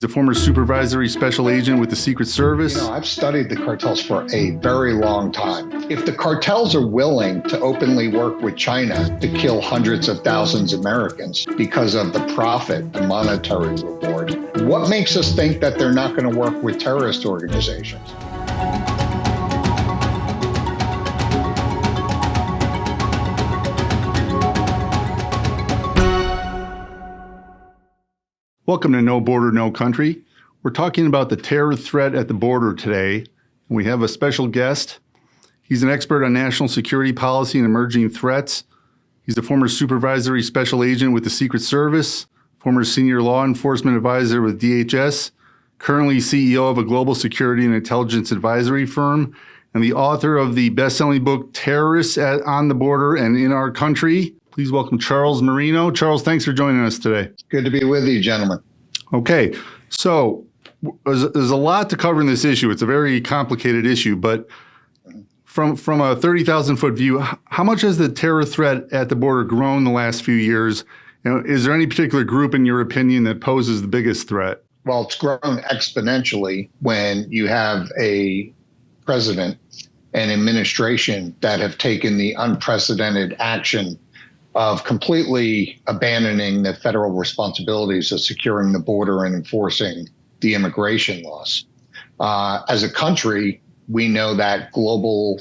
The former supervisory special agent with the Secret Service. I've studied the cartels for a very long time. If the cartels are willing to openly work with China to kill hundreds of thousands of Americans because of the profit and monetary reward, what makes us think that they're not going to work with terrorist organizations? Welcome to No Border, No Country. We're talking about the terror threat at the border today. We have a special guest. He's an expert on national security policy and emerging threats. He's a former supervisory special agent with the Secret Service, former senior law enforcement advisor with DHS, currently CEO of a global security and intelligence advisory firm, and the author of the best-selling book, Terrorists on the Border and in Our Country. Please welcome Charles Marino. Charles, thanks for joining us today. Good to be with you, gentlemen. Okay, so there's a lot to cover in this issue. It's a very complicated issue, but from a 30,000-foot view, how much has the terror threat at the border grown the last few years? Is there any particular group, in your opinion, that poses the biggest threat? Well, it's grown exponentially when you have a president and administration that have taken the unprecedented action of completely abandoning the federal responsibilities of securing the border and enforcing the immigration laws. As a country, we know that global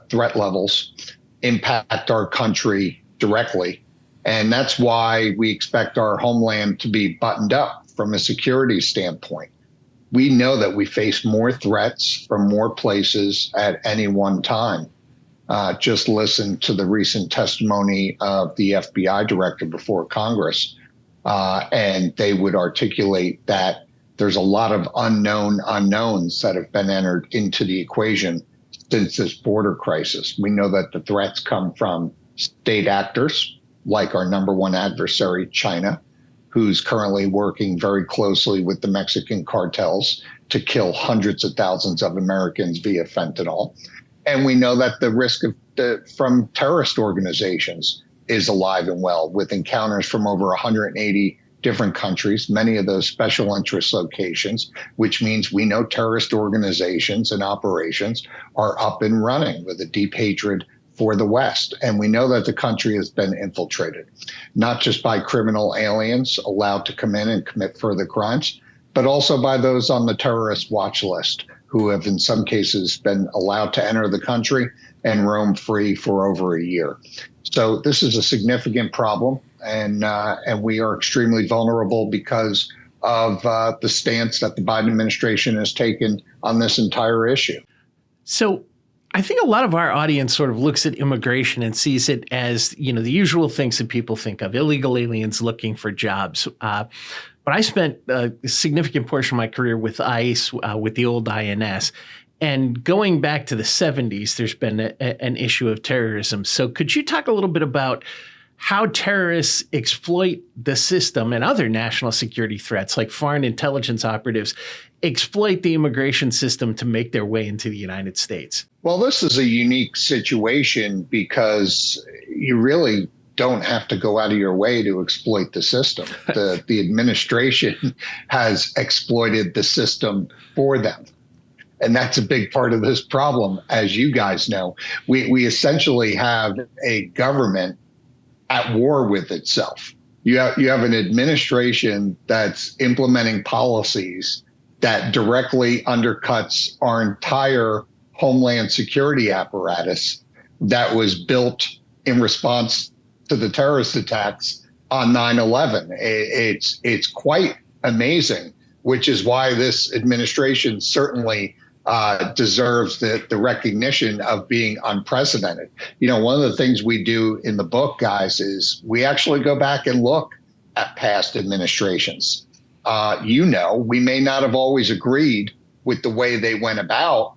threat levels impact our country directly. And that's why we expect our homeland to be buttoned up from a security standpoint. We know that we face more threats from more places at any one time. Just listen to the recent testimony of the FBI director before Congress, and they would articulate that there's a lot of unknown unknowns that have been entered into the equation since this border crisis. We know that the threats come from state actors, like our number one adversary, China, who's currently working very closely with the Mexican cartels to kill hundreds of thousands of Americans via fentanyl. And we know that the risk from terrorist organizations is alive and well, with encounters from over 180 different countries, many of those special interest locations, which means we know terrorist organizations and operations are up and running with a deep hatred for the West. And we know that the country has been infiltrated, not just by criminal aliens allowed to come in and commit further crimes, but also by those on the terrorist watch list, who have in some cases been allowed to enter the country and roam free for over a year. So this is a significant problem, and we are extremely vulnerable because of the stance that the Biden administration has taken on this entire issue. So I think a lot of our audience sort of looks at immigration and sees it as, the usual things that people think of, illegal aliens looking for jobs. But I spent a significant portion of my career with ICE, with the old INS. And going back to the 70s, there's been an issue of terrorism. So could you talk a little bit about how terrorists exploit the system and other national security threats, like foreign intelligence operatives, exploit the immigration system to make their way into the United States? Well, this is a unique situation because you really don't have to go out of your way to exploit the system. The administration has exploited the system for them. And that's a big part of this problem. As you guys know, we essentially have a government at war with itself. You have an administration that's implementing policies that directly undercuts our entire homeland security apparatus that was built in response to the terrorist attacks on 9/11. It's quite amazing, which is why this administration certainly deserves the recognition of being unprecedented. One of the things we do in the book, guys, is we actually go back and look at past administrations. We may not have always agreed with the way they went about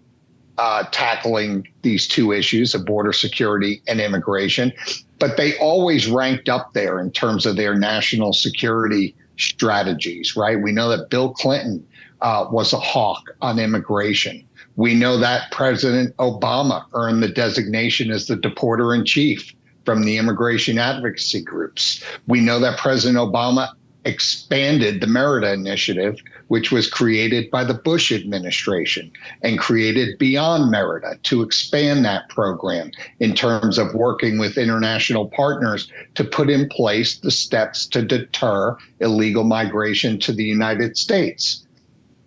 tackling these two issues of border security and immigration, but they always ranked up there in terms of their national security strategies, right? We know that Bill Clinton was a hawk on immigration. We know that President Obama earned the designation as the deporter in chief from the immigration advocacy groups. We know that President Obama expanded the Merida Initiative, which was created by the Bush administration and created beyond Merida to expand that program in terms of working with international partners to put in place the steps to deter illegal migration to the United States.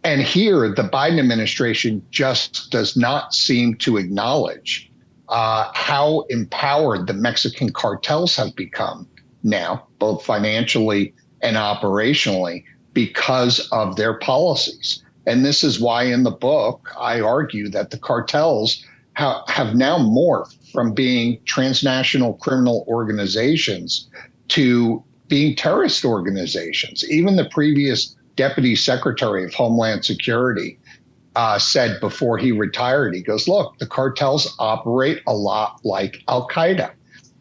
And here, the Biden administration just does not seem to acknowledge how empowered the Mexican cartels have become now, both financially and operationally, because of their policies. And this is why in the book, I argue that the cartels have now morphed from being transnational criminal organizations to being terrorist organizations. Even the previous Deputy Secretary of Homeland Security said before he retired, he goes, look, the cartels operate a lot like Al-Qaeda.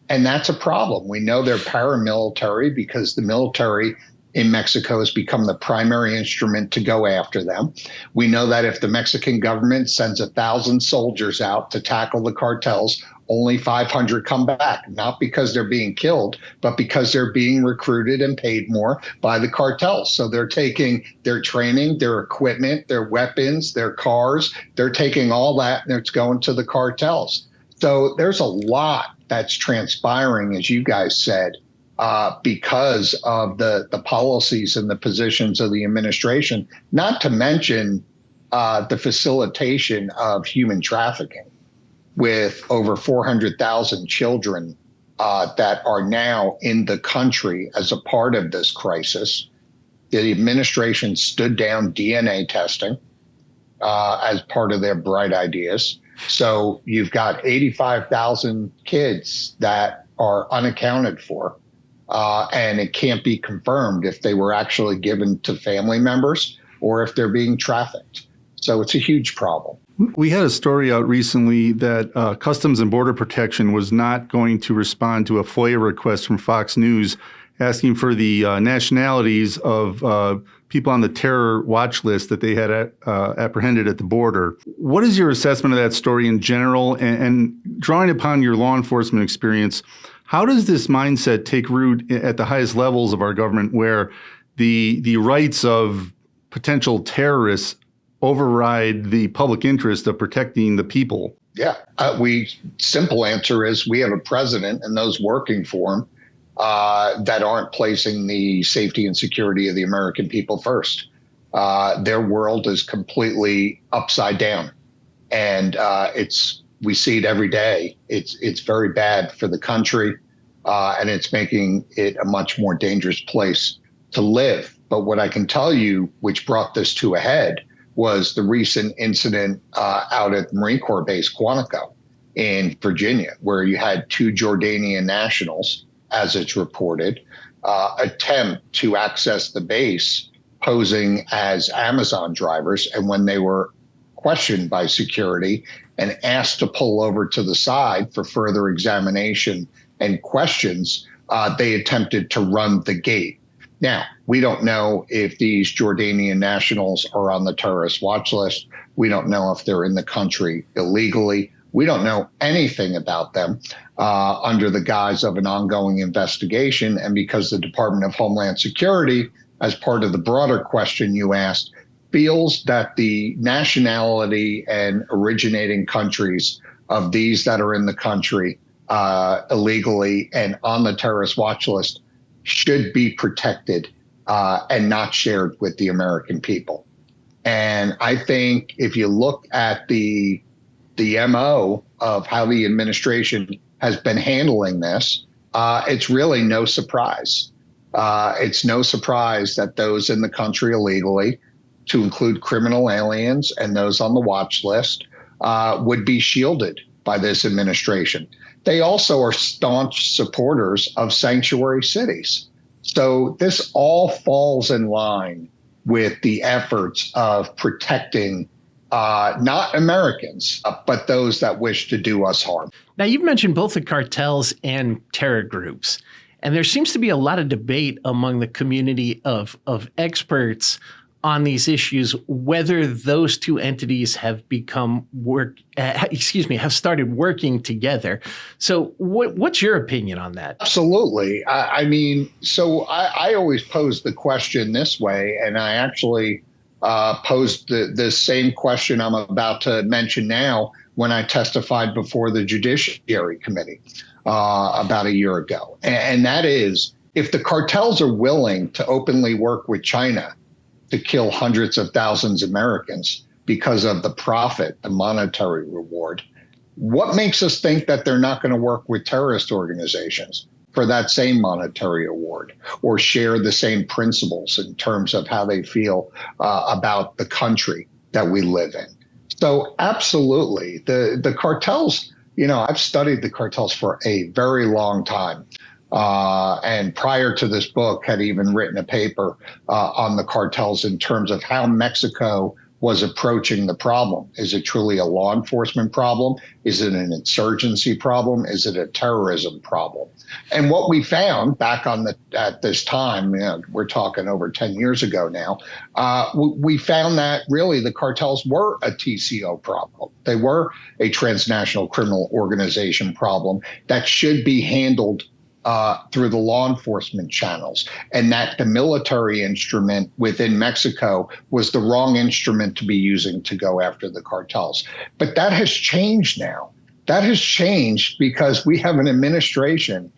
And that's a problem. We know they're paramilitary because the military in Mexico has become the primary instrument to go after them. We know that if the Mexican government sends 1,000 soldiers out to tackle the cartels, only 500 come back, not because they're being killed, but because they're being recruited and paid more by the cartels. So they're taking their training, their equipment, their weapons, their cars, they're taking all that and it's going to the cartels. So there's a lot that's transpiring, as you guys said, because of the policies and the positions of the administration, not to mention the facilitation of human trafficking with over 400,000 children that are now in the country as a part of this crisis. The administration stood down DNA testing as part of their bright ideas. So you've got 85,000 kids that are unaccounted for, and it can't be confirmed if they were actually given to family members or if they're being trafficked. So it's a huge problem. We had a story out recently that Customs and Border Protection was not going to respond to a FOIA request from Fox News asking for the nationalities of people on the terror watch list that they had apprehended at the border. What is your assessment of that story in general? And drawing upon your law enforcement experience, how does this mindset take root at the highest levels of our government where the rights of potential terrorists override the public interest of protecting the people? Yeah, simple answer is we have a president and those working for him that aren't placing the safety and security of the American people first. Their world is completely upside down, and we see it every day. It's very bad for the country, and it's making it a much more dangerous place to live. But what I can tell you, which brought this to a head, was the recent incident out at Marine Corps Base Quantico in Virginia, where you had 2 Jordanian nationals, as it's reported, attempt to access the base posing as Amazon drivers. And when they were questioned by security and asked to pull over to the side for further examination and questions, they attempted to run the gate. Now, we don't know if these Jordanian nationals are on the terrorist watch list. We don't know if they're in the country illegally. We don't know anything about them under the guise of an ongoing investigation. And because the Department of Homeland Security, as part of the broader question you asked, feels that the nationality and originating countries of these that are in the country illegally and on the terrorist watch list should be protected and not shared with the American people. And I think if you look at the MO of how the administration has been handling this, it's really no surprise. It's no surprise that those in the country illegally, to include criminal aliens and those on the watch list, would be shielded by this administration. They also are staunch supporters of sanctuary cities. So this all falls in line with the efforts of protecting not Americans, but those that wish to do us harm. Now, you've mentioned both the cartels and terror groups, and there seems to be a lot of debate among the community of experts on these issues, whether those two entities have have started working together. So what's your opinion on that? Absolutely. I mean, so I always pose the question this way, and I actually posed the same question I'm about to mention now when I testified before the Judiciary Committee about a year ago. And that is, if the cartels are willing to openly work with China to kill hundreds of thousands of Americans because of the profit, the monetary reward, what makes us think that they're not going to work with terrorist organizations for that same monetary award or share the same principles in terms of how they feel about the country that we live in? So absolutely, the cartels, I've studied the cartels for a very long time. And prior to this book, had even written a paper on the cartels in terms of how Mexico was approaching the problem. Is it truly a law enforcement problem? Is it an insurgency problem? Is it a terrorism problem? And what we found back at this time, we're talking over 10 years ago now, we found that really the cartels were a TCO problem. They were a transnational criminal organization problem that should be handled through the law enforcement channels, and that the military instrument within Mexico was the wrong instrument to be using to go after the cartels. But that has changed now. That has changed because we have an administration,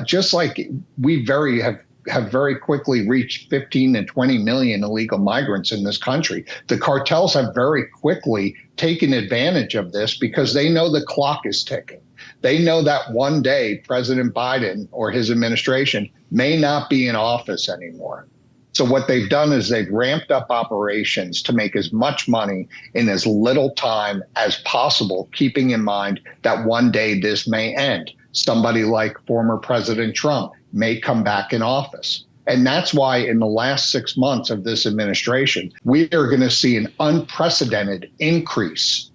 just like we have very quickly reached 15 to 20 million illegal migrants in this country. The cartels have very quickly taken advantage of this because they know the clock is ticking. They know that one day President Biden or his administration may not be in office anymore. So what they've done is they've ramped up operations to make as much money in as little time as possible, keeping in mind that one day this may end. Somebody like former President Trump may come back in office. And that's why in the last 6 months of this administration, we are going to see an unprecedented increase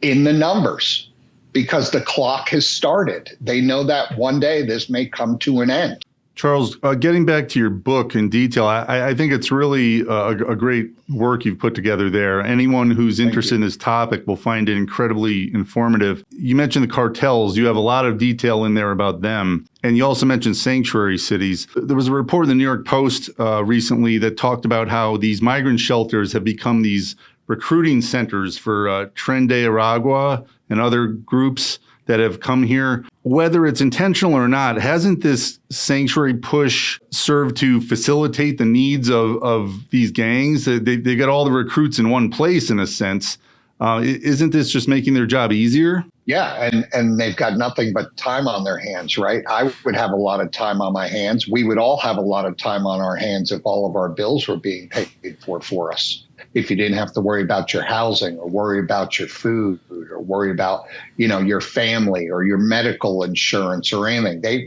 in the numbers, because the clock has started. They know that one day this may come to an end. Charles, getting back to your book in detail, I think it's really a great work you've put together there. Anyone who's interested in this topic will find it incredibly informative. You mentioned the cartels. You have a lot of detail in there about them. And you also mentioned sanctuary cities. There was a report in the New York Post recently that talked about how these migrant shelters have become these recruiting centers for Tren de Aragua and other groups that have come here. Whether it's intentional or not, hasn't this sanctuary push served to facilitate the needs of these gangs? They got all the recruits in one place, in a sense. Isn't this just making their job easier? Yeah, and they've got nothing but time on their hands, right? I would have a lot of time on my hands. We would all have a lot of time on our hands if all of our bills were being paid for us. If you didn't have to worry about your housing or worry about your food or worry about, your family or your medical insurance or anything. They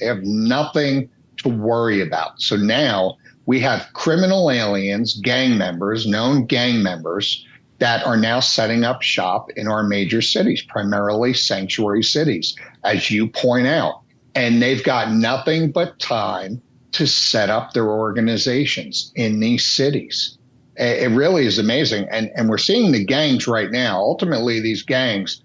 have nothing to worry about. So now we have criminal aliens, gang members, known gang members that are now setting up shop in our major cities, primarily sanctuary cities, as you point out. And they've got nothing but time to set up their organizations in these cities. It really is amazing. And we're seeing the gangs right now. Ultimately, these gangs,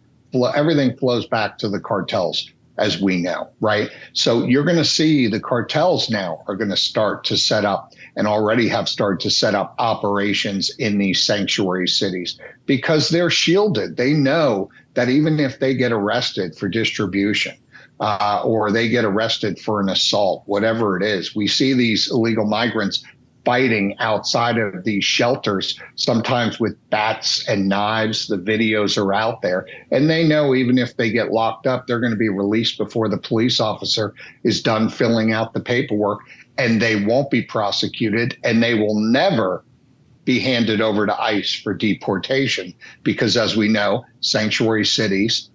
everything flows back to the cartels, as we know, right? So you're going to see the cartels now are going to start to set up and already have started to set up operations in these sanctuary cities because they're shielded. They know that even if they get arrested for distribution, or they get arrested for an assault, whatever it is, we see these illegal migrants fighting outside of these shelters, sometimes with bats and knives. The videos are out there. And they know even if they get locked up, they're going to be released before the police officer is done filling out the paperwork. And they won't be prosecuted. And they will never be handed over to ICE for deportation. Because as we know, sanctuary cities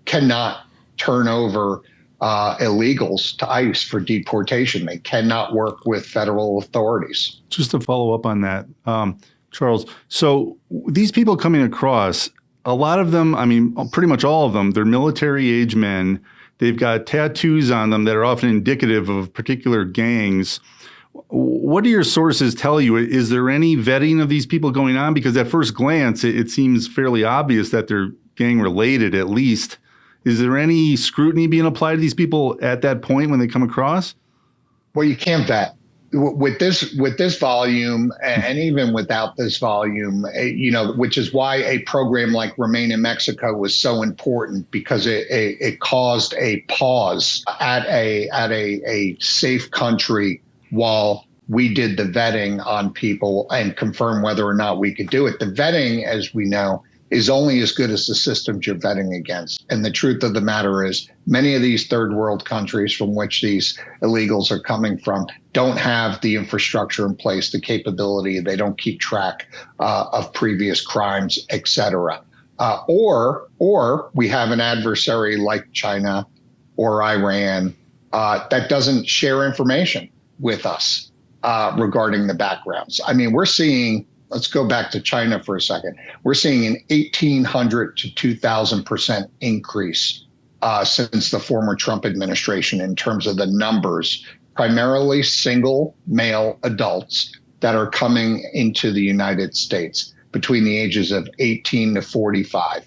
cannot turn over illegals to ICE for deportation. They cannot work with federal authorities. Just to follow up on that, Charles, so these people coming across, a lot of them, pretty much all of them, they're military age men. They've got tattoos on them that are often indicative of particular gangs. What do your sources tell you? Is there any vetting of these people going on? Because at first glance, it seems fairly obvious that they're gang related, at least. Is there any scrutiny being applied to these people at that point when they come across? Well, you can't vet with this volume, and even without this volume, which is why a program like Remain in Mexico was so important, because it caused a pause at a safe country while we did the vetting on people and confirm whether or not we could do it. The vetting, as we know, is only as good as the systems you're vetting against. And the truth of the matter is, many of these third world countries from which these illegals are coming from don't have the infrastructure in place, the capability. They don't keep track of previous crimes, et cetera. Or we have an adversary like China or Iran that doesn't share information with us regarding the backgrounds. I mean, we're seeing, let's go back to China for a second. We're seeing an 1,800 to 2,000% increase since the former Trump administration in terms of the numbers, primarily single male adults that are coming into the United States between the ages of 18 to 45.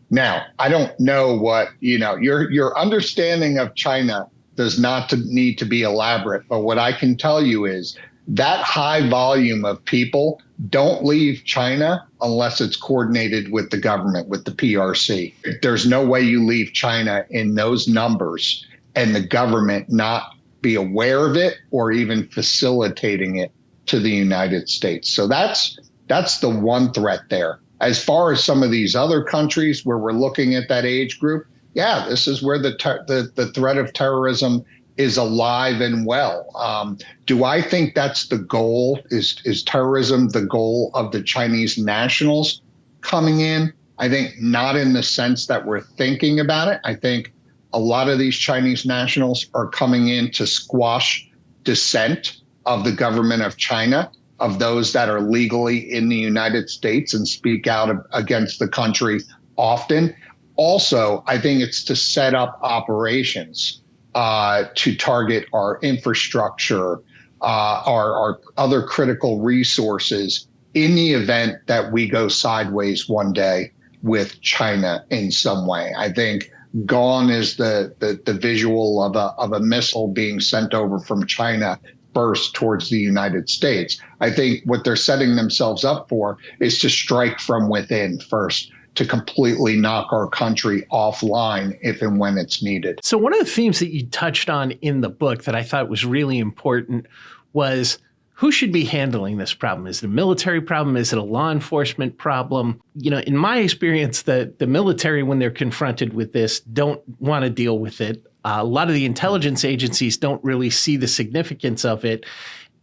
Now, I don't know what, your understanding of China does not need to be elaborate, but what I can tell you is that high volume of people don't leave China unless it's coordinated with the government, with the PRC. There's no way you leave China in those numbers and the government not be aware of it or even facilitating it to the United States. So that's the one threat there. As far as some of these other countries where we're looking at that age group, yeah, this is where the threat of terrorism is alive and well. Do I think that's the goal? Is terrorism the goal of the Chinese nationals coming in? I think not in the sense that we're thinking about it. I think a lot of these Chinese nationals are coming in to squash dissent of the government of China, of those that are legally in the United States and speak out against the country often. Also, I think it's to set up operations to target our infrastructure, our other critical resources in the event that we go sideways one day with China in some way. I think gone is the visual of a missile being sent over from China first towards the United States. I think what they're setting themselves up for is to strike from within first, to completely knock our country offline if and when it's needed. So one of the themes that you touched on in the book that I thought was really important was who should be handling this problem? Is it a military problem? Is it a law enforcement problem? In my experience, the military, when they're confronted with this, don't want to deal with it. A lot of the intelligence agencies don't really see the significance of it.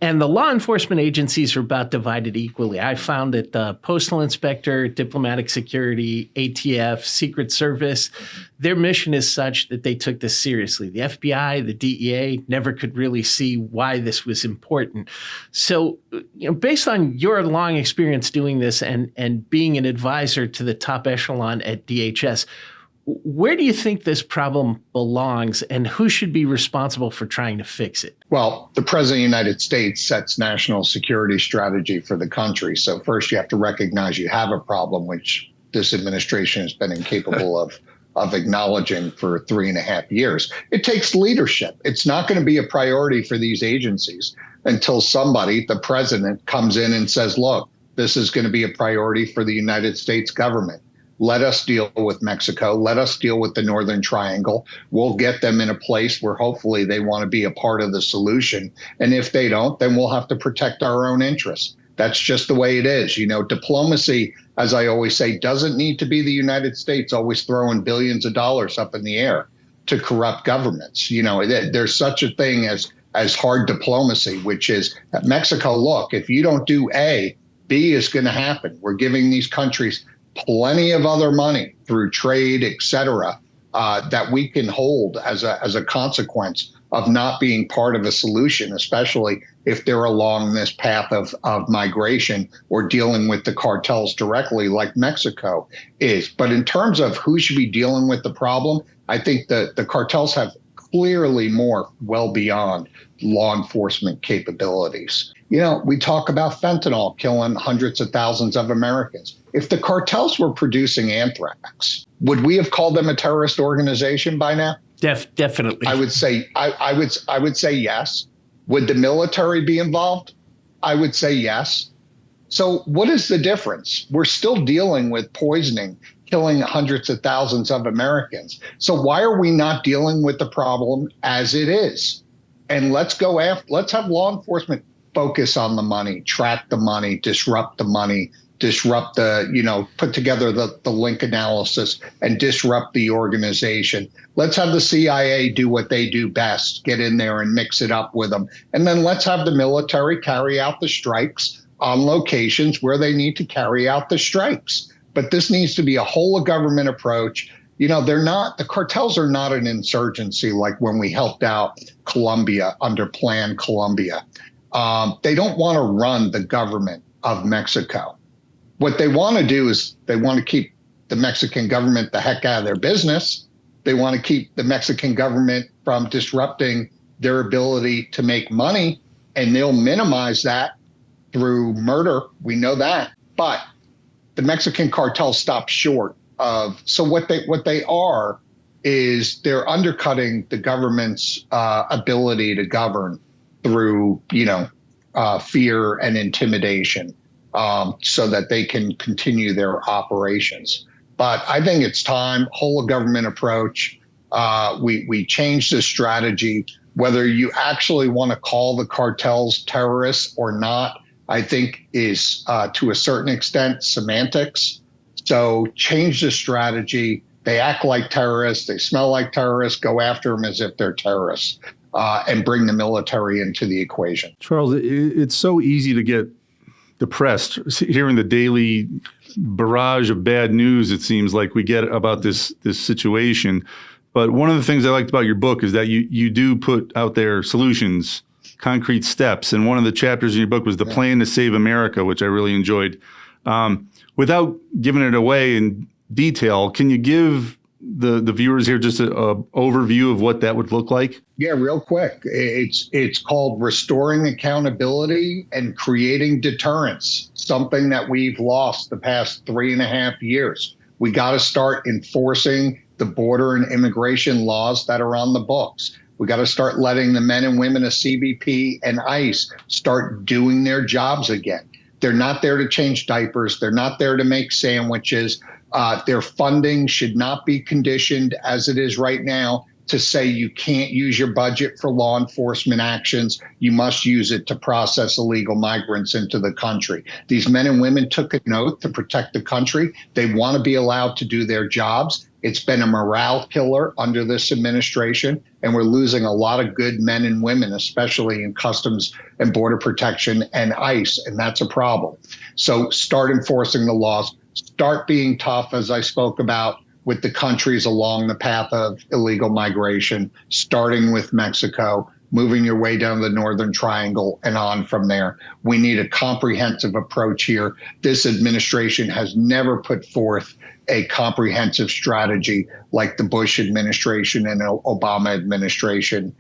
And the law enforcement agencies are about divided equally. I found that the Postal Inspector, Diplomatic Security, ATF, Secret Service, their mission is such that they took this seriously. The FBI, the DEA never could really see why this was important. So, based on your long experience doing this and being an advisor to the top echelon at DHS, where do you think this problem belongs and who should be responsible for trying to fix it? Well, the President of the United States sets national security strategy for the country. So first you have to recognize you have a problem, which this administration has been incapable of acknowledging for 3.5 years. It takes leadership. It's not going to be a priority for these agencies until somebody, the president, comes in and says, look, this is going to be a priority for the United States government. Let us deal with Mexico. Let us deal with the Northern Triangle. We'll get them in a place where hopefully they want to be a part of the solution. And if they don't, then we'll have to protect our own interests. That's just the way it is. Diplomacy, as I always say, doesn't need to be the United States always throwing billions of dollars up in the air to corrupt governments. There's such a thing as hard diplomacy, which is Mexico, look, if you don't do A, B is going to happen. We're giving these countries plenty of other money through trade, et cetera, that we can hold as a consequence of not being part of a solution, especially if they're along this path of migration or dealing with the cartels directly like Mexico is. But in terms of who should be dealing with the problem, I think the cartels have clearly morphed well beyond law enforcement capabilities. You know, we talk about fentanyl killing hundreds of thousands of Americans. If the cartels were producing anthrax, would we have called them a terrorist organization by now? Definitely. I would say I would say yes. Would the military be involved? I would say yes. So what is the difference? We're still dealing with poisoning, killing hundreds of thousands of Americans. So why are we not dealing with the problem as it is? And let's have law enforcement focus on the money, track the money, disrupt the money, disrupt put together the link analysis and disrupt the organization. Let's have the CIA do what they do best, get in there and mix it up with them. And then let's have the military carry out the strikes on locations where they need to carry out the strikes. But this needs to be a whole of government approach. You know, the cartels are not an insurgency like when we helped out Colombia under Plan Colombia. They don't want to run the government of Mexico. What they want to do is they want to keep the Mexican government the heck out of their business. They want to keep the Mexican government from disrupting their ability to make money, and they'll minimize that through murder. We know that. But the Mexican cartels stop short of. So what they are is they're undercutting the government's ability to govern through, fear and intimidation, so that they can continue their operations. But I think it's time, whole of government approach. We change the strategy. Whether you actually want to call the cartels terrorists or not, I think is to a certain extent semantics. So change the strategy. They act like terrorists. They smell like terrorists. Go after them as if they're terrorists, and bring the military into the equation. Charles, it's so easy to get depressed hearing the daily barrage of bad news, it seems like we get about this situation. But one of the things I liked about your book is that you do put out there solutions, concrete steps. And one of the chapters in your book was the plan to save America, which I really enjoyed. Without giving it away in detail, can you give the viewers here just an overview of what that would look like? Yeah, real quick. It's called Restoring Accountability and Creating Deterrence, something that we've lost the past 3.5 years. We got to start enforcing the border and immigration laws that are on the books. We got to start letting the men and women of CBP and ICE start doing their jobs again. They're not there to change diapers. They're not there to make sandwiches. Their funding should not be conditioned as it is right now to say you can't use your budget for law enforcement actions. You must use it to process illegal migrants into the country. These men and women took an oath to protect the country. They want to be allowed to do their jobs. It's been a morale killer under this administration, and we're losing a lot of good men and women, especially in Customs and Border Protection and ICE, and that's a problem. So start enforcing the laws. Start being tough, as I spoke about, with the countries along the path of illegal migration, starting with Mexico, moving your way down the Northern Triangle and on from there. We need a comprehensive approach here. This administration has never put forth a comprehensive strategy like the Bush administration and Obama administration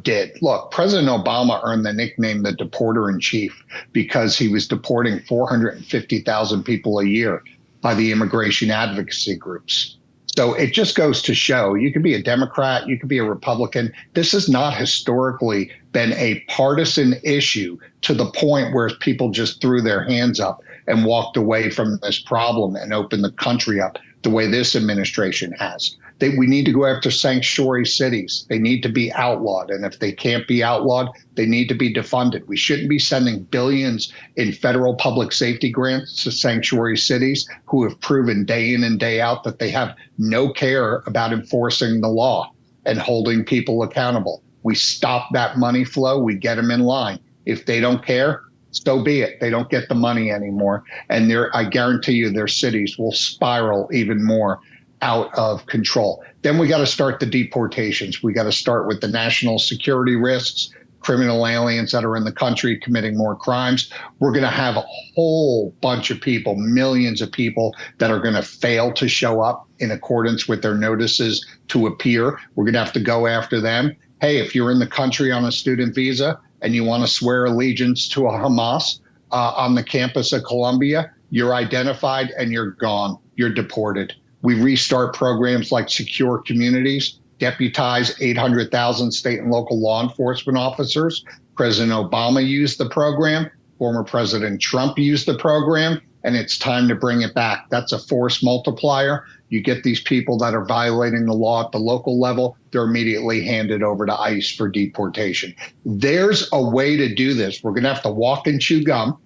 did. Look, President Obama earned the nickname the deporter in chief because he was deporting 450,000 people a year by the immigration advocacy groups. So it just goes to show you could be a Democrat, you could be a Republican. This has not historically been a partisan issue to the point where people just threw their hands up and walked away from this problem and opened the country up the way this administration has. We need to go after sanctuary cities. They need to be outlawed. And if they can't be outlawed, they need to be defunded. We shouldn't be sending billions in federal public safety grants to sanctuary cities who have proven day in and day out that they have no care about enforcing the law and holding people accountable. We stop that money flow. We get them in line. If they don't care, so be it. They don't get the money anymore. And I guarantee you their cities will spiral even more out of control. Then we got to start the deportations. We got to start with the national security risks, criminal aliens that are in the country committing more crimes. We're going to have a whole bunch of people, millions of people that are going to fail to show up in accordance with their notices to appear. We're going to have to go after them. Hey, if you're in the country on a student visa and you want to swear allegiance to a Hamas on the campus of Columbia, you're identified and you're gone. You're deported. We restart programs like Secure Communities, deputize 800,000 state and local law enforcement officers. President Obama used the program. Former President Trump used the program, and it's time to bring it back. That's a force multiplier. You get these people that are violating the law at the local level, they're immediately handed over to ICE for deportation. There's a way to do this. We're going to have to walk and chew gum.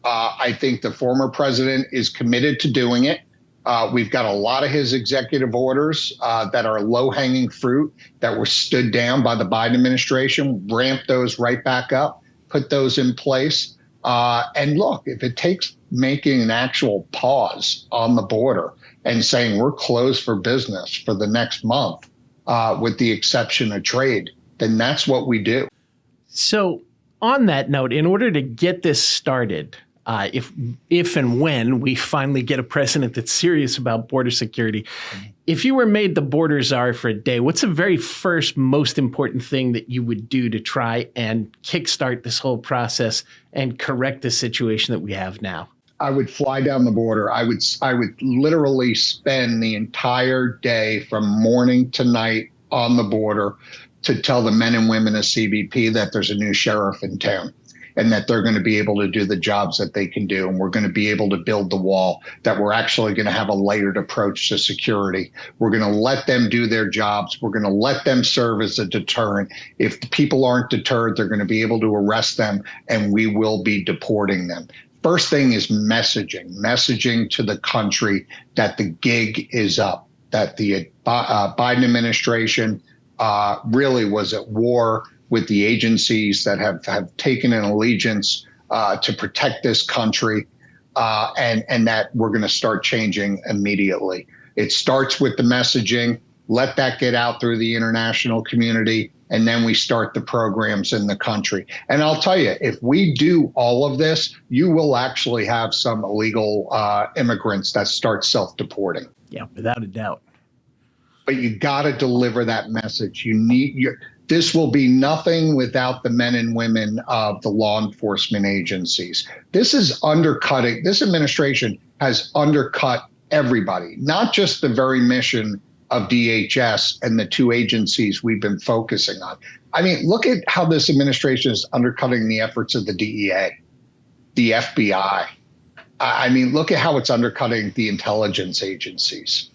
I think the former president is committed to doing it. We've got a lot of his executive orders that are low-hanging fruit that were stood down by the Biden administration, ramp those right back up, put those in place. And look, if it takes making an actual pause on the border and saying we're closed for business for the next month, with the exception of trade, then that's what we do. So on that note, in order to get this started, if and when we finally get a president that's serious about border security, if you were made the border czar for a day, what's the very first most important thing that you would do to try and kickstart this whole process and correct the situation that we have now? I would fly down the border. I would literally spend the entire day from morning to night on the border to tell the men and women of CBP that there's a new sheriff in town and that they're going to be able to do the jobs that they can do. And we're going to be able to build the wall, that we're actually going to have a layered approach to security. We're going to let them do their jobs. We're going to let them serve as a deterrent. If the people aren't deterred, they're going to be able to arrest them, and we will be deporting them. First thing is messaging to the country that the gig is up, that the Biden administration really was at war with the agencies that have taken an allegiance to protect this country, and that we're going to start changing immediately. It starts with the messaging. Let that get out through the international community, and then we start the programs in the country. And I'll tell you, if we do all of this, you will actually have some illegal immigrants that start self-deporting. Yeah, without a doubt. But you got to deliver that message. This will be nothing without the men and women of the law enforcement agencies. This is undercutting. This administration has undercut everybody, not just the very mission of DHS and the two agencies we've been focusing on. I mean, look at how this administration is undercutting the efforts of the DEA, the FBI. I mean, look at how it's undercutting the intelligence agencies.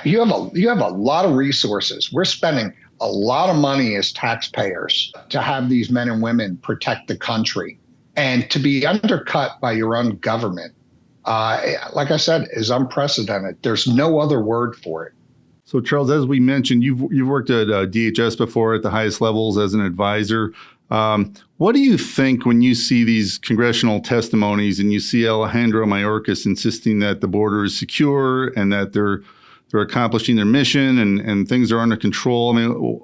You have a lot of resources. We're spending a lot of money as taxpayers to have these men and women protect the country, and to be undercut by your own government, like I said, is unprecedented. There's no other word for it. So, Charles, as we mentioned, you've worked at DHS before at the highest levels as an advisor. What do you think when you see these congressional testimonies and you see Alejandro Mayorkas insisting that the border is secure and that they're accomplishing their mission and things are under control? I mean,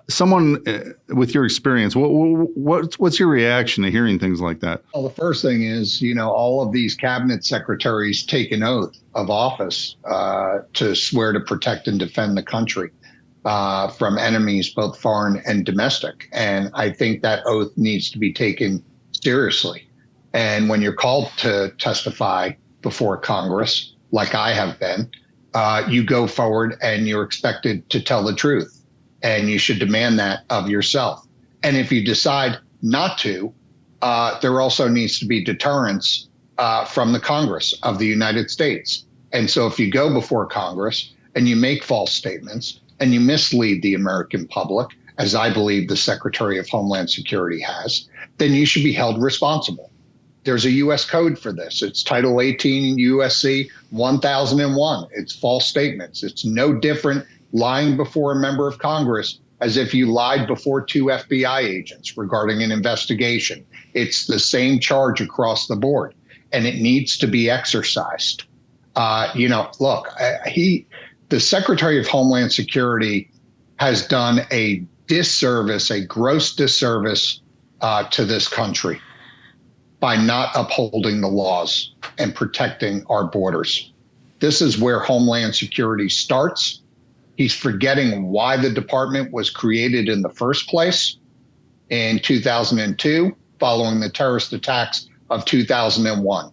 someone with your experience, what's your reaction to hearing things like that? Well, the first thing is, all of these cabinet secretaries take an oath of office to swear to protect and defend the country from enemies, both foreign and domestic. And I think that oath needs to be taken seriously. And when you're called to testify before Congress, like I have been, you go forward and you're expected to tell the truth. And you should demand that of yourself. And if you decide not to, there also needs to be deterrence from the Congress of the United States. And so if you go before Congress and you make false statements and you mislead the American public, as I believe the Secretary of Homeland Security has, then you should be held responsible. There's a U.S. code for this. It's Title 18 USC 1001. It's false statements. It's no different lying before a member of Congress as if you lied before two FBI agents regarding an investigation. It's the same charge across the board, and it needs to be exercised. The Secretary of Homeland Security has done a disservice, a gross disservice to this country by not upholding the laws and protecting our borders. This is where Homeland Security starts. He's forgetting why the department was created in the first place in 2002, following the terrorist attacks of 2001.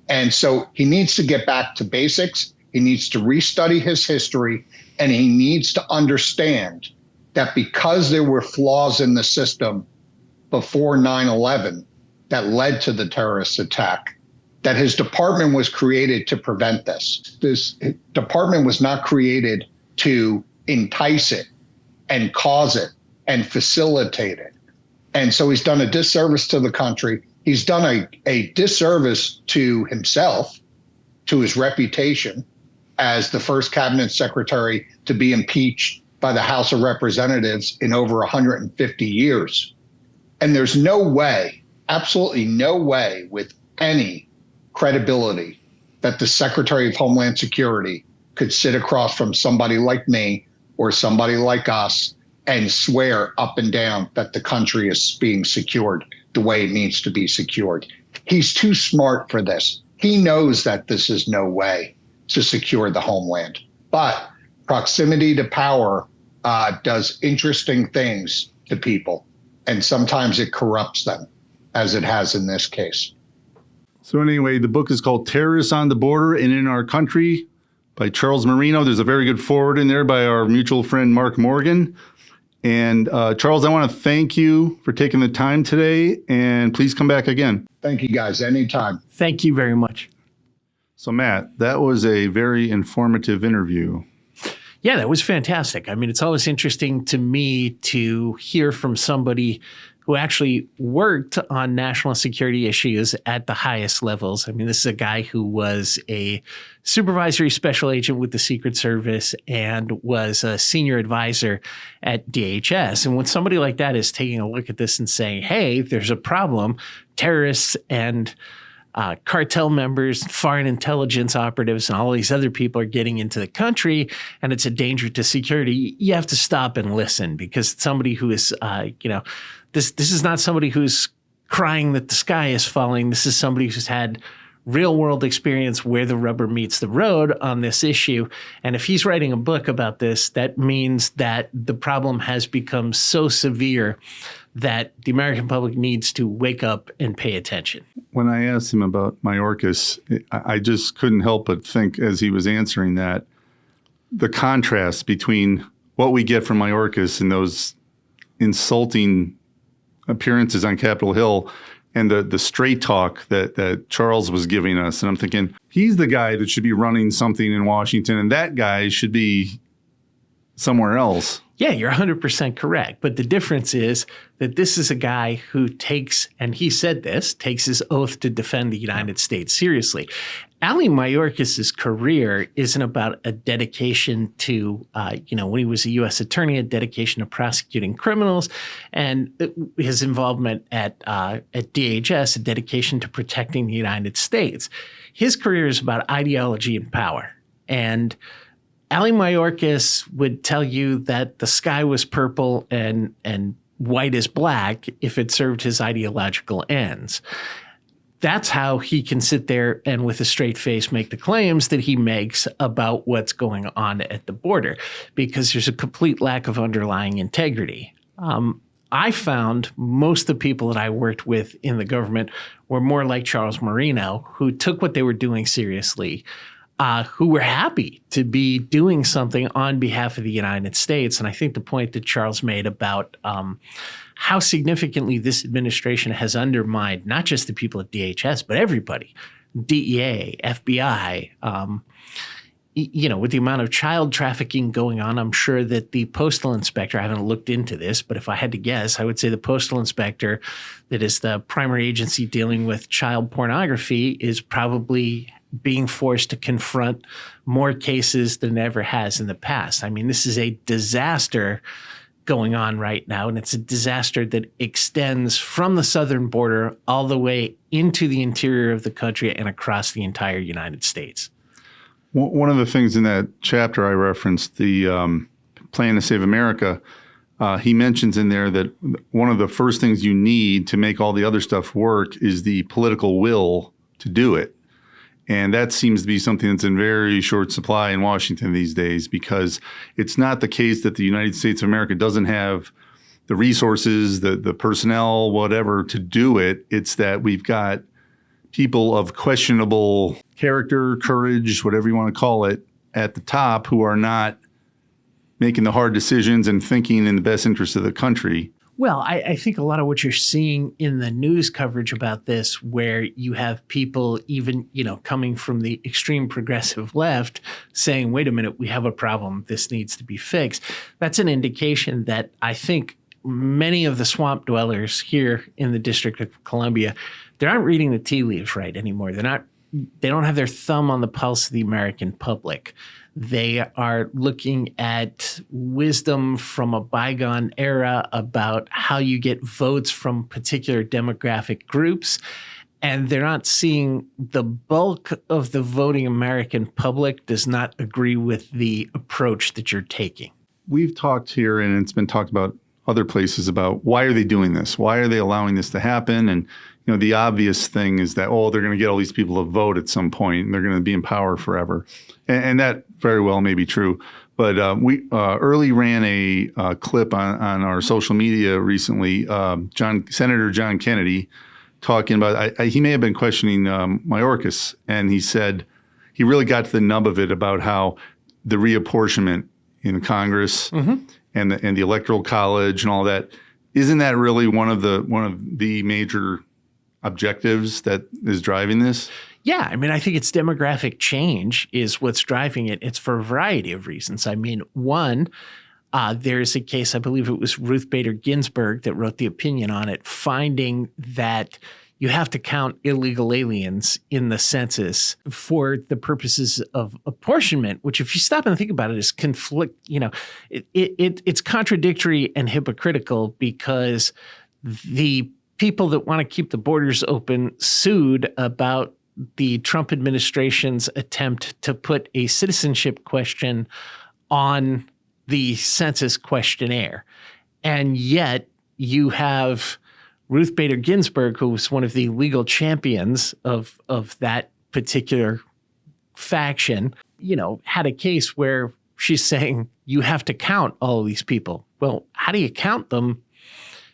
And so he needs to get back to basics. He needs to restudy his history, and he needs to understand that because there were flaws in the system before 9/11 that led to the terrorist attack, that his department was created to prevent this. This department was not created to entice it and cause it and facilitate it. And so he's done a disservice to the country. He's done a disservice to himself, to his reputation as the first cabinet secretary to be impeached by the House of Representatives in over 150 years. And there's no way, absolutely no way with any credibility that the Secretary of Homeland Security could sit across from somebody like me or somebody like us and swear up and down that the country is being secured the way it needs to be secured. He's too smart for this. He knows that this is no way to secure the homeland. But proximity to power does interesting things to people, and sometimes it corrupts them, as it has in this case. So anyway, the book is called Terrorists on the Border and in Our Country by Charles Marino. There's a very good foreword in there by our mutual friend, Mark Morgan. And Charles, I want to thank you for taking the time today, and please come back again. Thank you, guys. Anytime. Thank you very much. So Matt, that was a very informative interview. Yeah, that was fantastic. I mean, it's always interesting to me to hear from somebody who actually worked on national security issues at the highest levels. I mean, this is a guy who was a supervisory special agent with the Secret Service and was a senior advisor at DHS. And when somebody like that is taking a look at this and saying, hey, there's a problem, terrorists and cartel members, foreign intelligence operatives, and all these other people are getting into the country, and it's a danger to security, you have to stop and listen, because somebody who is, this is not somebody who's crying that the sky is falling. This is somebody who's had real world experience where the rubber meets the road on this issue. And if he's writing a book about this, that means that the problem has become so severe that the American public needs to wake up and pay attention. When I asked him about Mayorkas, I just couldn't help but think as he was answering that, the contrast between what we get from Mayorkas and those insulting appearances on Capitol Hill and the straight talk that Charles was giving us. And I'm thinking, he's the guy that should be running something in Washington, and that guy should be somewhere else. Yeah, you're 100% correct. But the difference is that this is a guy who takes, and he said this, takes his oath to defend the United States seriously. Ali Mayorkas' career isn't about a dedication to, when he was a U.S. attorney, a dedication to prosecuting criminals, and his involvement at DHS, a dedication to protecting the United States. His career is about ideology and power. And Ali Mayorkas would tell you that the sky was purple and white is black if it served his ideological ends. That's how he can sit there and with a straight face make the claims that he makes about what's going on at the border, because there's a complete lack of underlying integrity. I found most of the people that I worked with in the government were more like Charles Marino, who took what they were doing seriously, who were happy to be doing something on behalf of the United States. And I think the point that Charles made about how significantly this administration has undermined not just the people at DHS, but everybody, DEA, FBI, with the amount of child trafficking going on, I'm sure that the postal inspector, I haven't looked into this, but if I had to guess, I would say the postal inspector that is the primary agency dealing with child pornography is probably being forced to confront more cases than it ever has in the past. I mean, this is a disaster going on right now, and it's a disaster that extends from the southern border all the way into the interior of the country and across the entire United States. One of the things in that chapter I referenced, the Plan to Save America, he mentions in there that one of the first things you need to make all the other stuff work is the political will to do it. And that seems to be something that's in very short supply in Washington these days, because it's not the case that the United States of America doesn't have the resources, the personnel, whatever, to do it. It's that we've got people of questionable character, courage, whatever you want to call it, at the top who are not making the hard decisions and thinking in the best interest of the country. Well, I think a lot of what you're seeing in the news coverage about this, where you have people even, coming from the extreme progressive left saying, wait a minute, we have a problem. This needs to be fixed. That's an indication that I think many of the swamp dwellers here in the District of Columbia, they aren't reading the tea leaves right anymore. They don't have their thumb on the pulse of the American public. They are looking at wisdom from a bygone era about how you get votes from particular demographic groups. And they're not seeing the bulk of the voting American public does not agree with the approach that you're taking. We've talked here, and it's been talked about other places, about why are they doing this? Why are they allowing this to happen? And the obvious thing is that, they're going to get all these people to vote at some point, and they're going to be in power forever. And that very well may be true. But we early ran a clip on our social media recently, Senator John Kennedy talking about, he may have been questioning Mayorkas, and he said he really got to the nub of it about how the reapportionment in Congress and the Electoral College and all that, isn't that really one of the major objectives that is driving this? Yeah, I think it's demographic change is what's driving it. It's for a variety of reasons. One, there's a case, I believe it was Ruth Bader Ginsburg that wrote the opinion on it, finding that you have to count illegal aliens in the census for the purposes of apportionment, which, if you stop and think about it, is it's contradictory and hypocritical, because the people that want to keep the borders open sued about the Trump administration's attempt to put a citizenship question on the census questionnaire. And yet you have Ruth Bader Ginsburg, who was one of the legal champions of that particular faction, had a case where she's saying you have to count all of these people. Well, how do you count them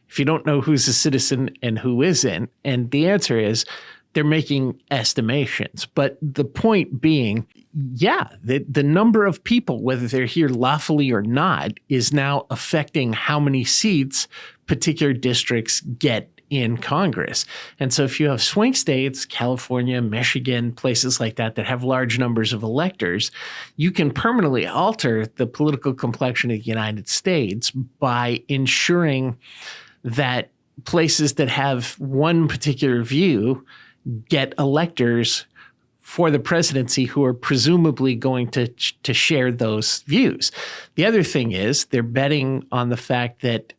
if you don't know who's a citizen and who isn't? And the answer is they're making estimations. But the point being, the number of people, whether they're here lawfully or not, is now affecting how many seats particular districts get in Congress. And so if you have swing states, California, Michigan, places like that have large numbers of electors, you can permanently alter the political complexion of the United States by ensuring that places that have one particular view get electors for the presidency who are presumably going to share those views. The other thing is they're betting on the fact that,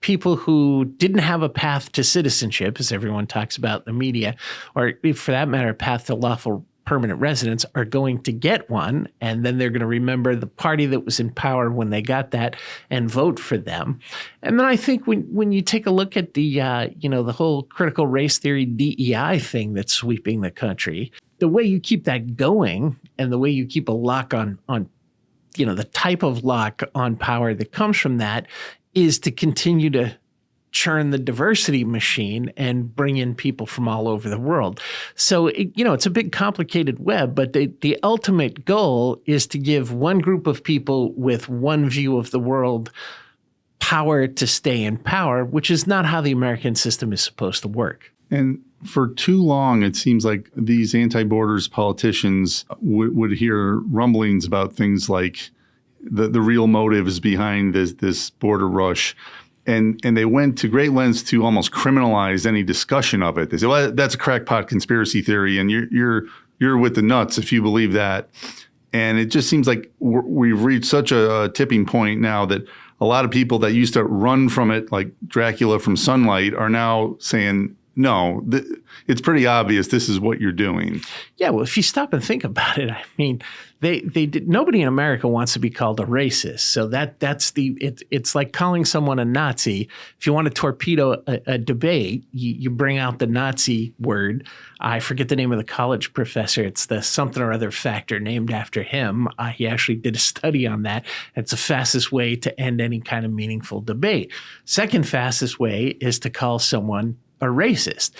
people who didn't have a path to citizenship, as everyone talks about in the media, or for that matter, a path to lawful permanent residence, are going to get one. And then they're going to remember the party that was in power when they got that and vote for them. And then I think when you take a look at the, the whole critical race theory DEI thing that's sweeping the country, the way you keep that going and the way you keep a lock on the type of lock on power that comes from that is to continue to churn the diversity machine and bring in people from all over the world. So, it's a big complicated web, but the ultimate goal is to give one group of people with one view of the world power to stay in power, which is not how the American system is supposed to work. And for too long, it seems like these anti-borders politicians would hear rumblings about things like the real motives behind this border rush. And they went to great lengths to almost criminalize any discussion of it. They said, well, that's a crackpot conspiracy theory, and you're with the nuts if you believe that. And it just seems like we've reached such a tipping point now that a lot of people that used to run from it, like Dracula from sunlight, are now saying no, it's pretty obvious this is what you're doing. Yeah, well, if you stop and think about it, I mean, nobody in America wants to be called a racist. So it's like calling someone a Nazi. If you want to torpedo a debate, you bring out the Nazi word. I forget the name of the college professor. It's the something or other factor named after him. He actually did a study on that. It's the fastest way to end any kind of meaningful debate. Second fastest way is to call someone a racist.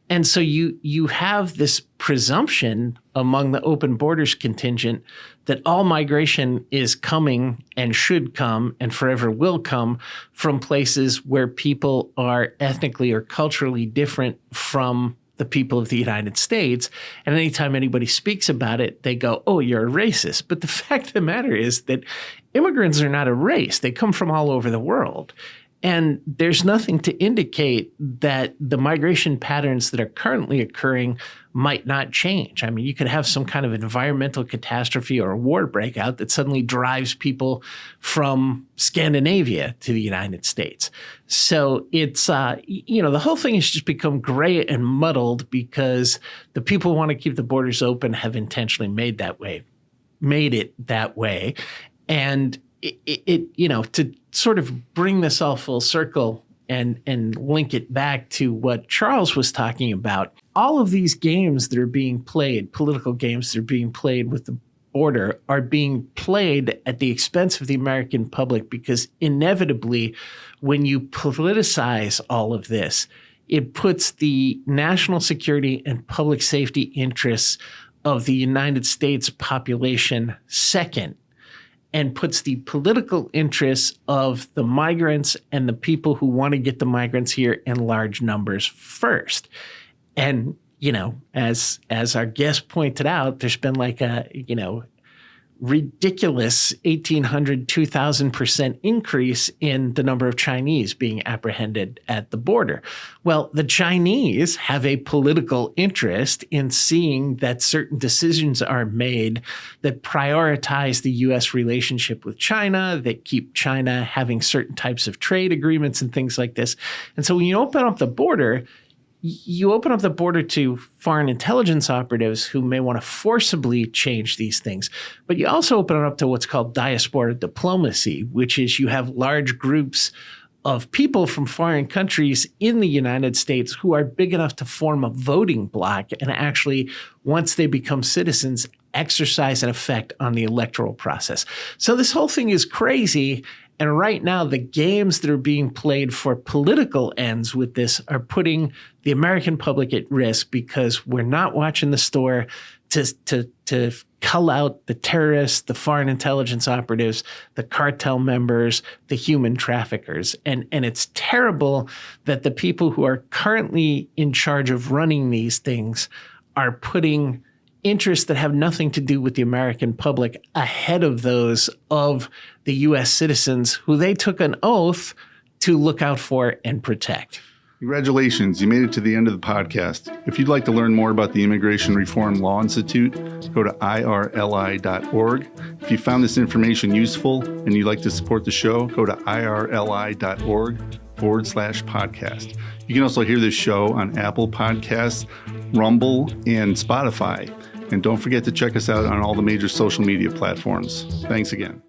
And so you have this presumption among the open borders contingent that all migration is coming and should come and forever will come from places where people are ethnically or culturally different from the people of the United States. And anytime anybody speaks about it, they go, oh, you're a racist. But the fact of the matter is that immigrants are not a race. They come from all over the world. And there's nothing to indicate that the migration patterns that are currently occurring might not change. I mean, you could have some kind of environmental catastrophe or a war breakout that suddenly drives people from Scandinavia to the United States. So it's, the whole thing has just become gray and muddled because the people who want to keep the borders open have intentionally made it that way. And to sort of bring this all full circle and link it back to what Charles was talking about, all of these games that are being played, political games that are being played with the border, are being played at the expense of the American public because inevitably, when you politicize all of this, it puts the national security and public safety interests of the United States population second, and puts the political interests of the migrants and the people who want to get the migrants here in large numbers first. And, as our guest pointed out, there's been like a, ridiculous 1,800, 2,000% increase in the number of Chinese being apprehended at the border. Well, the Chinese have a political interest in seeing that certain decisions are made that prioritize the U.S. relationship with China, that keep China having certain types of trade agreements and things like this. And so when you open up the border, you open up the border to foreign intelligence operatives who may want to forcibly change these things. But you also open it up to what's called diaspora diplomacy, which is you have large groups of people from foreign countries in the United States who are big enough to form a voting bloc and actually, once they become citizens, exercise an effect on the electoral process. So this whole thing is crazy. And right now, the games that are being played for political ends with this are putting the American public at risk because we're not watching the store to cull out the terrorists, the foreign intelligence operatives, the cartel members, the human traffickers. And it's terrible that the people who are currently in charge of running these things are putting interests that have nothing to do with the American public ahead of those of the U.S. citizens who they took an oath to look out for and protect. Congratulations, you made it to the end of the podcast. If you'd like to learn more about the Immigration Reform Law Institute, go to irli.org. If you found this information useful and you'd like to support the show, go to irli.org/podcast. You can also hear this show on Apple Podcasts, Rumble, and Spotify. And don't forget to check us out on all the major social media platforms. Thanks again.